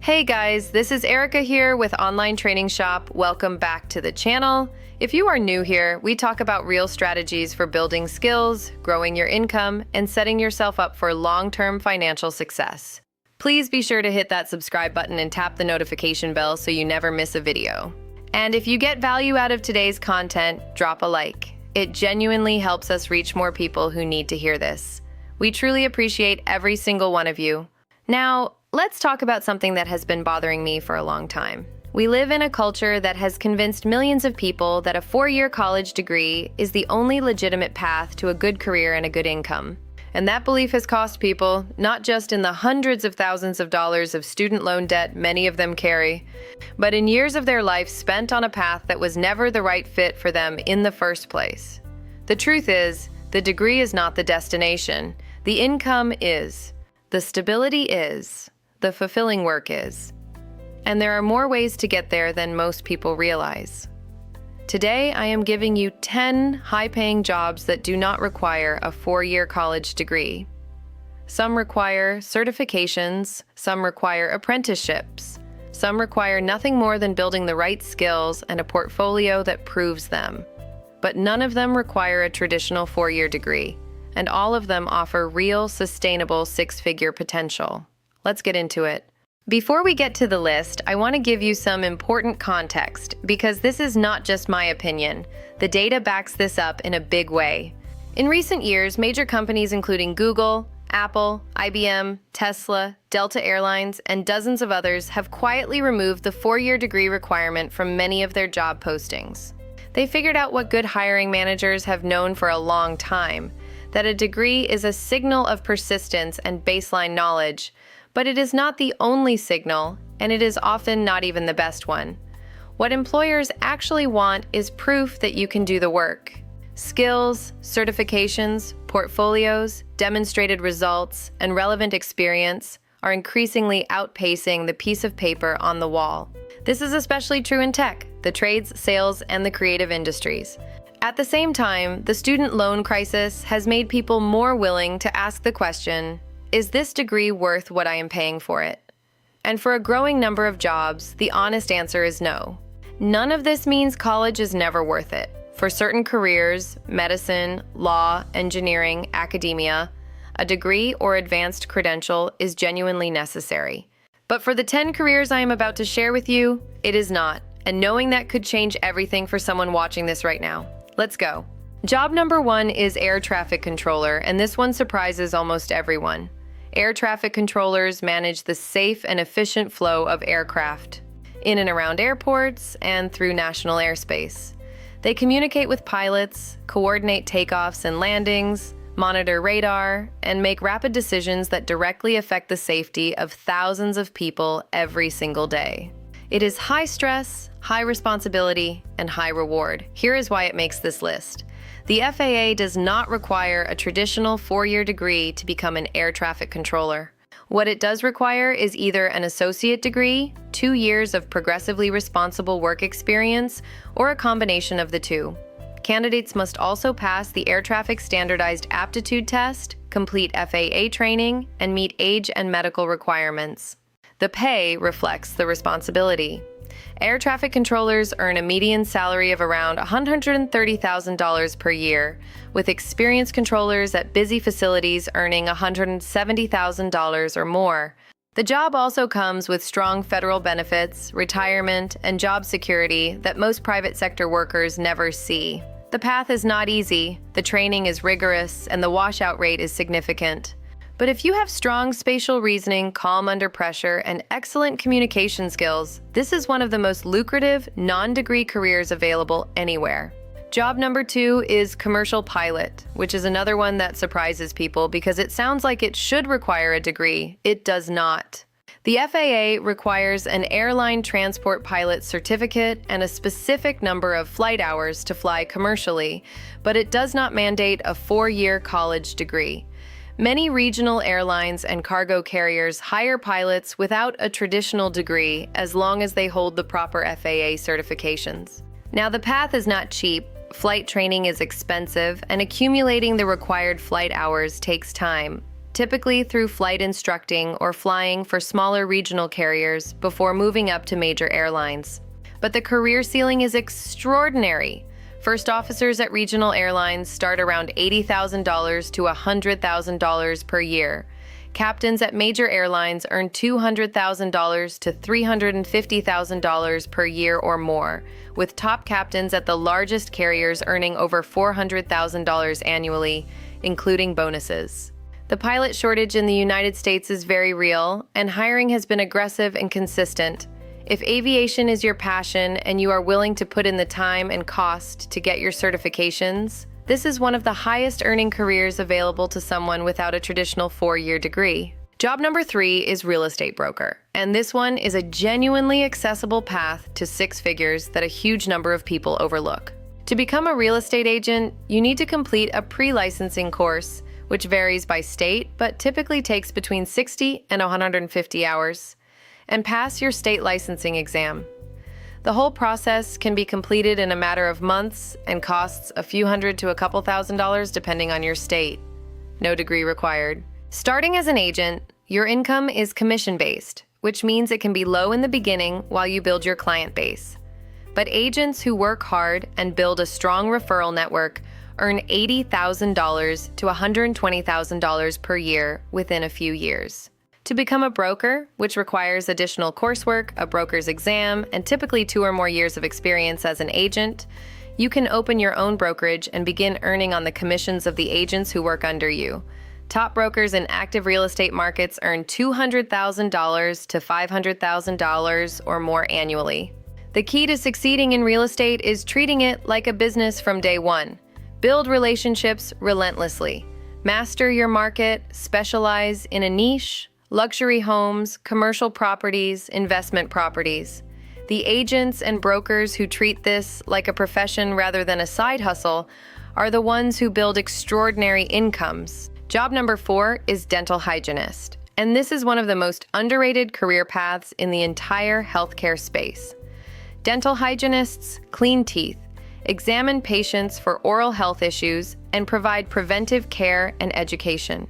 Hey guys, this is Erica here with Online Training Shop. Welcome back to the channel. If you are new here, we talk about real strategies for building skills, growing your income, and setting yourself up for long-term financial success. Please be sure to hit that subscribe button and tap the notification bell so you never miss a video. And if you get value out of today's content, drop a like. It genuinely helps us reach more people who need to hear this. We truly appreciate every single one of you. Now, let's talk about something that has been bothering me for a long time. We live in a culture that has convinced millions of people that a 4-year college degree is the only legitimate path to a good career and a good income. And that belief has cost people, not just in the hundreds of thousands of dollars of student loan debt many of them carry, but in years of their life spent on a path that was never the right fit for them in the first place. The truth is, the degree is not the destination. The income is. The stability is. The fulfilling work is. And there are more ways to get there than most people realize. Today, I am giving you 10 high-paying jobs that do not require a 4-year college degree. Some require certifications, some require apprenticeships, some require nothing more than building the right skills and a portfolio that proves them. But none of them require a traditional 4-year degree, and all of them offer real, sustainable 6-figure potential. Let's get into it. Before we get to the list, I want to give you some important context because this is not just my opinion. The data backs this up in a big way. In recent years, major companies including Google, Apple, IBM, Tesla, Delta Airlines, and dozens of others have quietly removed the 4-year degree requirement from many of their job postings. They figured out what good hiring managers have known for a long time, that a degree is a signal of persistence and baseline knowledge, but it is not the only signal, and it is often not even the best one. What employers actually want is proof that you can do the work. Skills, certifications, portfolios, demonstrated results, and relevant experience are increasingly outpacing the piece of paper on the wall. This is especially true in tech, the trades, sales, and the creative industries. At the same time, the student loan crisis has made people more willing to ask the question, is this degree worth what I am paying for it? And for a growing number of jobs, the honest answer is no. None of this means college is never worth it. For certain careers, medicine, law, engineering, academia, a degree or advanced credential is genuinely necessary. But for the 10 careers I am about to share with you, it is not. And knowing that could change everything for someone watching this right now. Let's go. Job number 1 is air traffic controller, and this one surprises almost everyone. Air traffic controllers manage the safe and efficient flow of aircraft in and around airports and through national airspace. They communicate with pilots, coordinate takeoffs and landings, monitor radar, and make rapid decisions that directly affect the safety of thousands of people every single day. It is high stress, high responsibility, and high reward. Here is why it makes this list. The FAA does not require a traditional 4-year degree to become an air traffic controller. What it does require is either an associate degree, 2 years of progressively responsible work experience, or a combination of the two. Candidates must also pass the Air Traffic Standardized Aptitude Test, complete FAA training, and meet age and medical requirements. The pay reflects the responsibility. Air traffic controllers earn a median salary of around $130,000 per year, with experienced controllers at busy facilities earning $170,000 or more. The job also comes with strong federal benefits, retirement, and job security that most private sector workers never see. The path is not easy, the training is rigorous, and the washout rate is significant. But if you have strong spatial reasoning, calm under pressure, and excellent communication skills, this is one of the most lucrative, non-degree careers available anywhere. Job number 2 is commercial pilot, which is another one that surprises people because it sounds like it should require a degree. It does not. The FAA requires an airline transport pilot certificate and a specific number of flight hours to fly commercially, but it does not mandate a 4-year college degree. Many regional airlines and cargo carriers hire pilots without a traditional degree as long as they hold the proper FAA certifications. Now, the path is not cheap. Flight training is expensive, and accumulating the required flight hours takes time. typically through flight instructing or flying for smaller regional carriers before moving up to major airlines. But the career ceiling is extraordinary. First officers at regional airlines start around $80,000 to $100,000 per year. Captains at major airlines earn $200,000 to $350,000 per year or more, with top captains at the largest carriers earning over $400,000 annually, including bonuses. The pilot shortage in the United States is very real, and hiring has been aggressive and consistent. If aviation is your passion and you are willing to put in the time and cost to get your certifications, this is one of the highest earning careers available to someone without a traditional 4-year degree. Job number 3 is real estate broker, and this one is a genuinely accessible path to 6 figures that a huge number of people overlook. To become a real estate agent, you need to complete a pre-licensing course, which varies by state but typically takes between 60 and 150 hours, and pass your state licensing exam. The whole process can be completed in a matter of months and costs a few hundred to a couple $1,000s depending on your state. No degree required. Starting as an agent, your income is commission-based, which means it can be low in the beginning while you build your client base. But agents who work hard and build a strong referral network earn $80,000 to $120,000 per year within a few years. To become a broker, which requires additional coursework, a broker's exam, and typically 2 or more years of experience as an agent, you can open your own brokerage and begin earning on the commissions of the agents who work under you. Top brokers in active real estate markets earn $200,000 to $500,000 or more annually. The key to succeeding in real estate is treating it like a business from day one. Build relationships relentlessly. Master your market, specialize in a niche, luxury homes, commercial properties, investment properties. The agents and brokers who treat this like a profession rather than a side hustle are the ones who build extraordinary incomes. Job number 4 is dental hygienist, and this is one of the most underrated career paths in the entire healthcare space. Dental hygienists clean teeth, examine patients for oral health issues, and provide preventive care and education.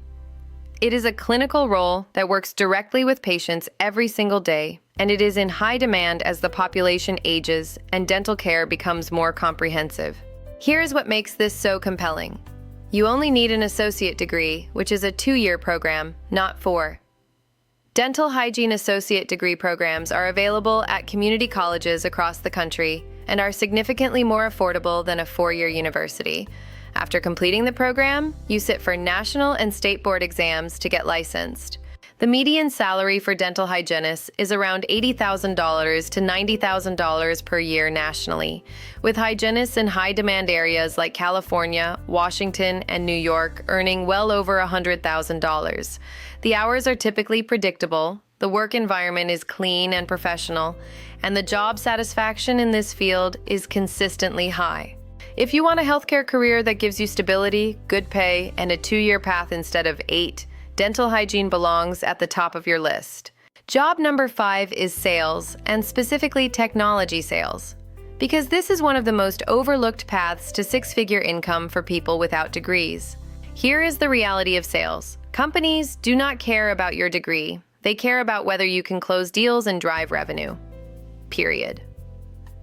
It is a clinical role that works directly with patients every single day, and it is in high demand as the population ages and dental care becomes more comprehensive. Here is what makes this so compelling. You only need an associate degree, which is a 2-year program, not 4. Dental hygiene associate degree programs are available at community colleges across the country and are significantly more affordable than a 4-year university. After completing the program, you sit for national and state board exams to get licensed. The median salary for dental hygienists is around $80,000 to $90,000 per year nationally, with hygienists in high-demand areas like California, Washington, and New York earning well over $100,000. The hours are typically predictable, the work environment is clean and professional, and the job satisfaction in this field is consistently high. If you want a healthcare career that gives you stability, good pay, and a 2-year path instead of 8, dental hygiene belongs at the top of your list. Job number 5 is sales, and specifically technology sales, because this is one of the most overlooked paths to 6-figure income for people without degrees. Here is the reality of sales. Companies do not care about your degree. They care about whether you can close deals and drive revenue. Period.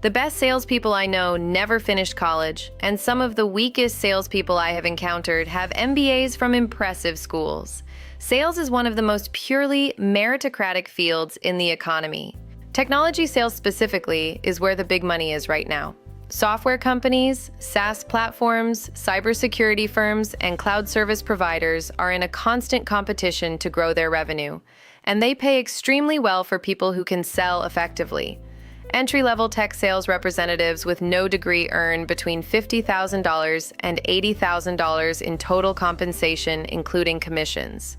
The best salespeople I know never finished college, and some of the weakest salespeople I have encountered have MBAs from impressive schools. Sales is one of the most purely meritocratic fields in the economy. Technology sales specifically is where the big money is right now. Software companies, SaaS platforms, cybersecurity firms, and cloud service providers are in a constant competition to grow their revenue, and they pay extremely well for people who can sell effectively. Entry-level tech sales representatives with no degree earn between $50,000 and $80,000 in total compensation, including commissions.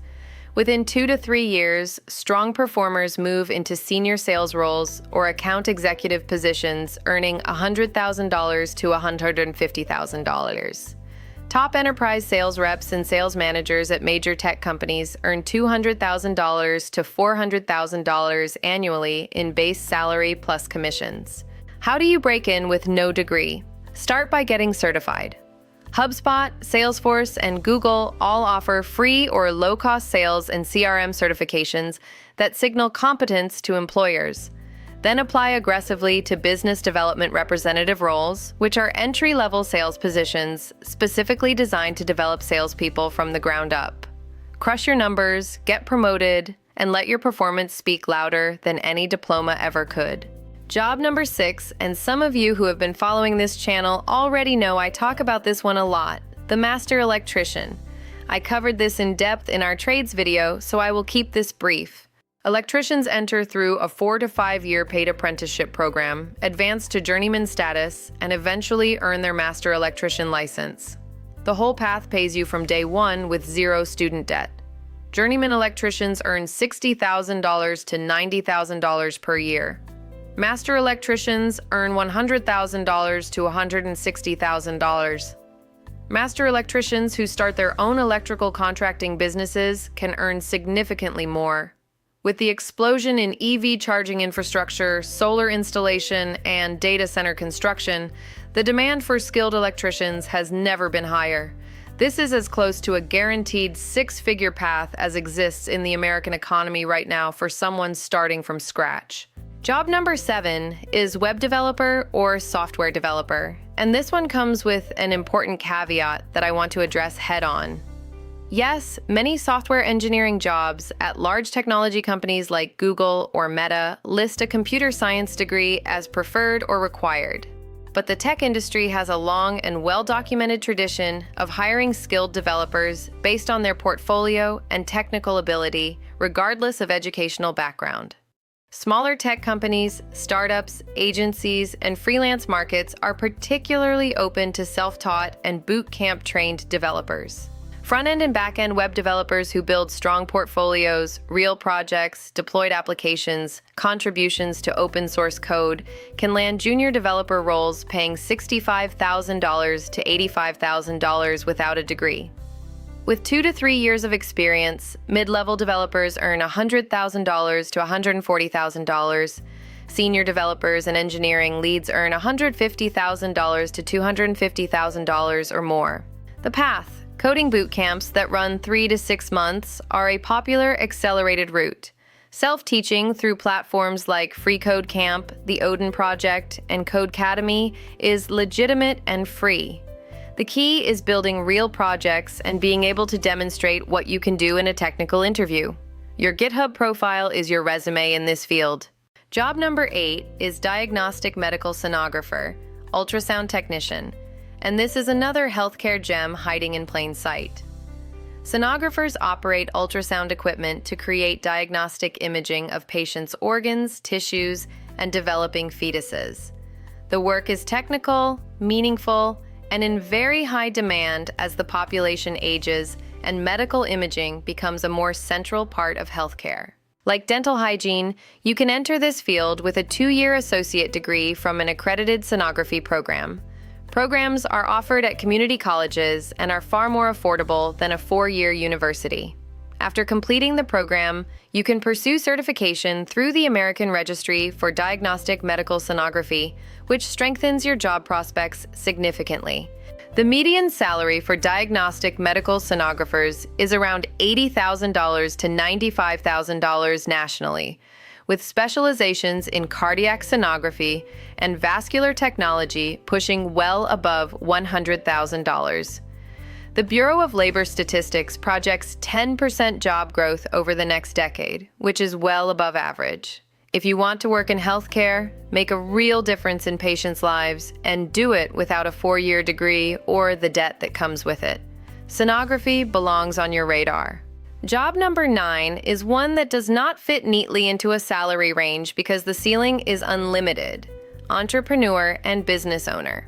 Within 2 to 3 years, strong performers move into senior sales roles or account executive positions, earning $100,000 to $150,000. Top enterprise sales reps and sales managers at major tech companies earn $200,000 to $400,000 annually in base salary plus commissions. How do you break in with no degree? Start by getting certified. HubSpot, Salesforce, and Google all offer free or low-cost sales and CRM certifications that signal competence to employers. Then apply aggressively to business development representative roles, which are entry-level sales positions specifically designed to develop salespeople from the ground up. Crush your numbers, get promoted, and let your performance speak louder than any diploma ever could. Job number 6, and some of you who have been following this channel already know I talk about this one a lot, the Master Electrician. I covered this in depth in our trades video, so I will keep this brief. Electricians enter through a 4 to 5 year paid apprenticeship program, advance to journeyman status, and eventually earn their master electrician license. The whole path pays you from day one with zero student debt. Journeyman electricians earn $60,000 to $90,000 per year. Master electricians earn $100,000 to $160,000. Master electricians who start their own electrical contracting businesses can earn significantly more. With the explosion in EV charging infrastructure, solar installation, and data center construction, the demand for skilled electricians has never been higher. This is as close to a guaranteed 6-figure path as exists in the American economy right now for someone starting from scratch. Job number 7 is web developer or software developer, and this one comes with an important caveat that I want to address head-on. Yes, many software engineering jobs at large technology companies like Google or Meta list a computer science degree as preferred or required. But the tech industry has a long and well-documented tradition of hiring skilled developers based on their portfolio and technical ability, regardless of educational background. Smaller tech companies, startups, agencies, and freelance markets are particularly open to self-taught and boot camp-trained developers. Front-end and back-end web developers who build strong portfolios, real projects, deployed applications, contributions to open-source code can land junior developer roles paying $65,000 to $85,000 without a degree. With 2 to 3 years of experience, mid-level developers earn $100,000 to $140,000. Senior developers and engineering leads earn $150,000 to $250,000 or more. The path. Coding boot camps that run 3 to 6 months are a popular accelerated route. Self-teaching through platforms like Free Code Camp, the Odin Project, and Codecademy is legitimate and free. The key is building real projects and being able to demonstrate what you can do in a technical interview. Your GitHub profile is your resume in this field. Job number 8 is Diagnostic Medical Sonographer, Ultrasound Technician, and this is another healthcare gem hiding in plain sight. Sonographers operate ultrasound equipment to create diagnostic imaging of patients' organs, tissues, and developing fetuses. The work is technical, meaningful, and in very high demand as the population ages and medical imaging becomes a more central part of healthcare. Like dental hygiene, you can enter this field with a 2-year associate degree from an accredited sonography program. Programs are offered at community colleges and are far more affordable than a 4-year university. After completing the program, you can pursue certification through the American Registry for Diagnostic Medical Sonography, which strengthens your job prospects significantly. The median salary for diagnostic medical sonographers is around $80,000 to $95,000 nationally, with specializations in cardiac sonography and vascular technology pushing well above $100,000. The Bureau of Labor Statistics projects 10% job growth over the next decade, which is well above average. If you want to work in healthcare, make a real difference in patients' lives, and do it without a 4-year degree or the debt that comes with it, sonography belongs on your radar. Job number 9 is one that does not fit neatly into a salary range because the ceiling is unlimited: entrepreneur and business owner.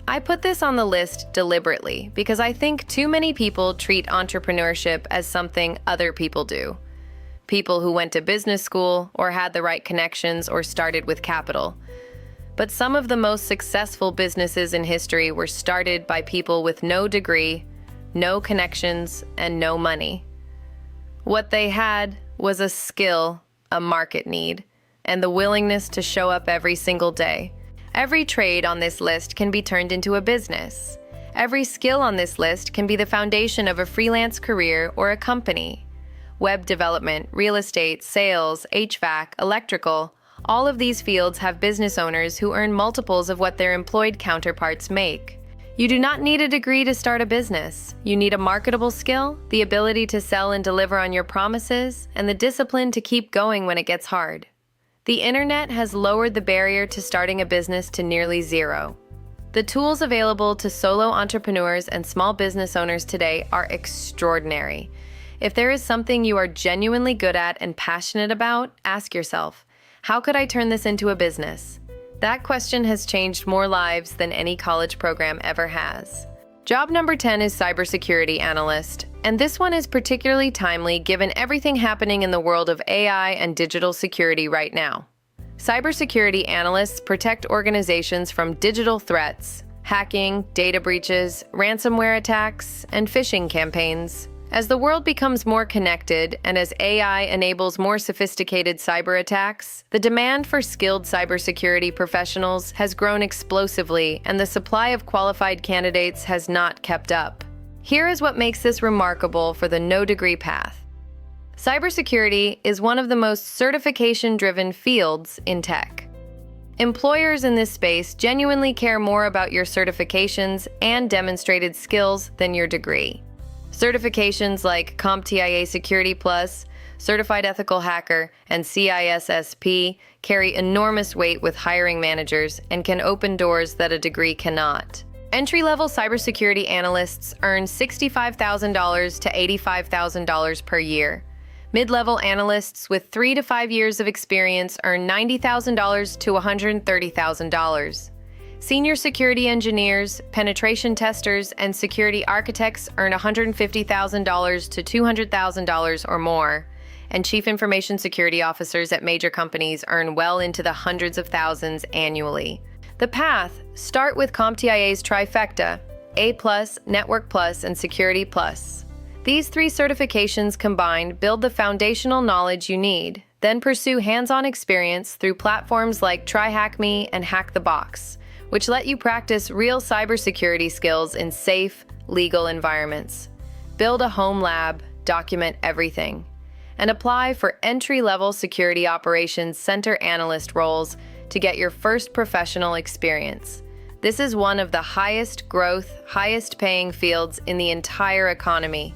I put this on the list deliberately because I think too many people treat entrepreneurship as something other people do. People who went to business school or had the right connections or started with capital. But some of the most successful businesses in history were started by people with no degree, no connections, and no money. What they had was a skill, a market need, and the willingness to show up every single day. Every trade on this list can be turned into a business. Every skill on this list can be the foundation of a freelance career or a company. Web development, real estate, sales, HVAC, electrical, all of these fields have business owners who earn multiples of what their employed counterparts make. You do not need a degree to start a business. You need a marketable skill, the ability to sell and deliver on your promises, and the discipline to keep going when it gets hard. The internet has lowered the barrier to starting a business to nearly zero. The tools available to solo entrepreneurs and small business owners today are extraordinary. If there is something you are genuinely good at and passionate about, ask yourself, how could I turn this into a business? That question has changed more lives than any college program ever has. Job number 10 is Cybersecurity Analyst, and this one is particularly timely given everything happening in the world of AI and digital security right now. Cybersecurity analysts protect organizations from digital threats, hacking, data breaches, ransomware attacks, and phishing campaigns. As the world becomes more connected and as AI enables more sophisticated cyber attacks, the demand for skilled cybersecurity professionals has grown explosively and the supply of qualified candidates has not kept up. Here is what makes this remarkable for the no-degree path. Cybersecurity is one of the most certification-driven fields in tech. Employers in this space genuinely care more about your certifications and demonstrated skills than your degree. Certifications like CompTIA Security Plus, Certified Ethical Hacker, and CISSP carry enormous weight with hiring managers and can open doors that a degree cannot. Entry-level cybersecurity analysts earn $65,000 to $85,000 per year. Mid-level analysts with 3 to 5 years of experience earn $90,000 to $130,000. Senior security engineers, penetration testers, and security architects earn $150,000 to $200,000 or more, and chief information security officers at major companies earn well into the hundreds of thousands annually. The path: start with CompTIA's trifecta, A+, Network Plus, and Security Plus. These 3 certifications combined build the foundational knowledge you need, then pursue hands-on experience through platforms like TryHackMe and Hack the Box, which let you practice real cybersecurity skills in safe, legal environments. Build a home lab, document everything, and apply for entry-level security operations center analyst roles to get your first professional experience. This is one of the highest growth, highest paying fields in the entire economy,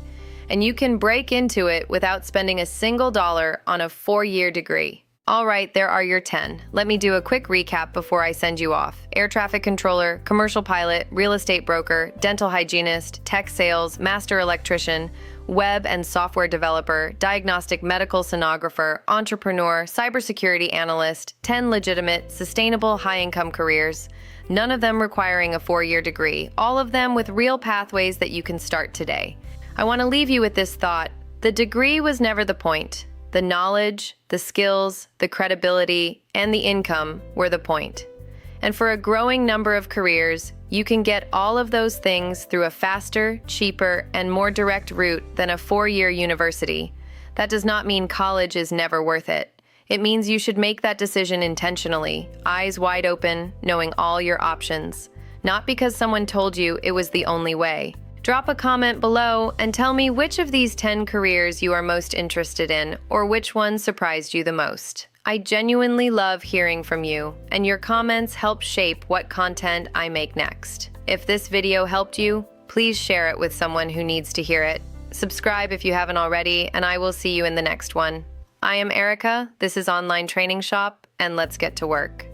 and you can break into it without spending a single dollar on a 4-year degree. All right, there are your 10. Let me do a quick recap before I send you off. Air traffic controller, commercial pilot, real estate broker, dental hygienist, tech sales, master electrician, web and software developer, diagnostic medical sonographer, entrepreneur, cybersecurity analyst, 10 legitimate, sustainable, high-income careers, none of them requiring a 4-year degree, all of them with real pathways that you can start today. I want to leave you with this thought: the degree was never the point. The knowledge, the skills, the credibility, and the income were the point. And for a growing number of careers, you can get all of those things through a faster, cheaper, and more direct route than a 4-year university. That does not mean college is never worth it. It means you should make that decision intentionally, eyes wide open, knowing all your options. Not because someone told you it was the only way. Drop a comment below and tell me which of these 10 careers you are most interested in, or which one surprised you the most. I genuinely love hearing from you, and your comments help shape what content I make next. If this video helped you, please share it with someone who needs to hear it. Subscribe if you haven't already, and I will see you in the next one. I am Erica, this is Online Training Shop, and let's get to work.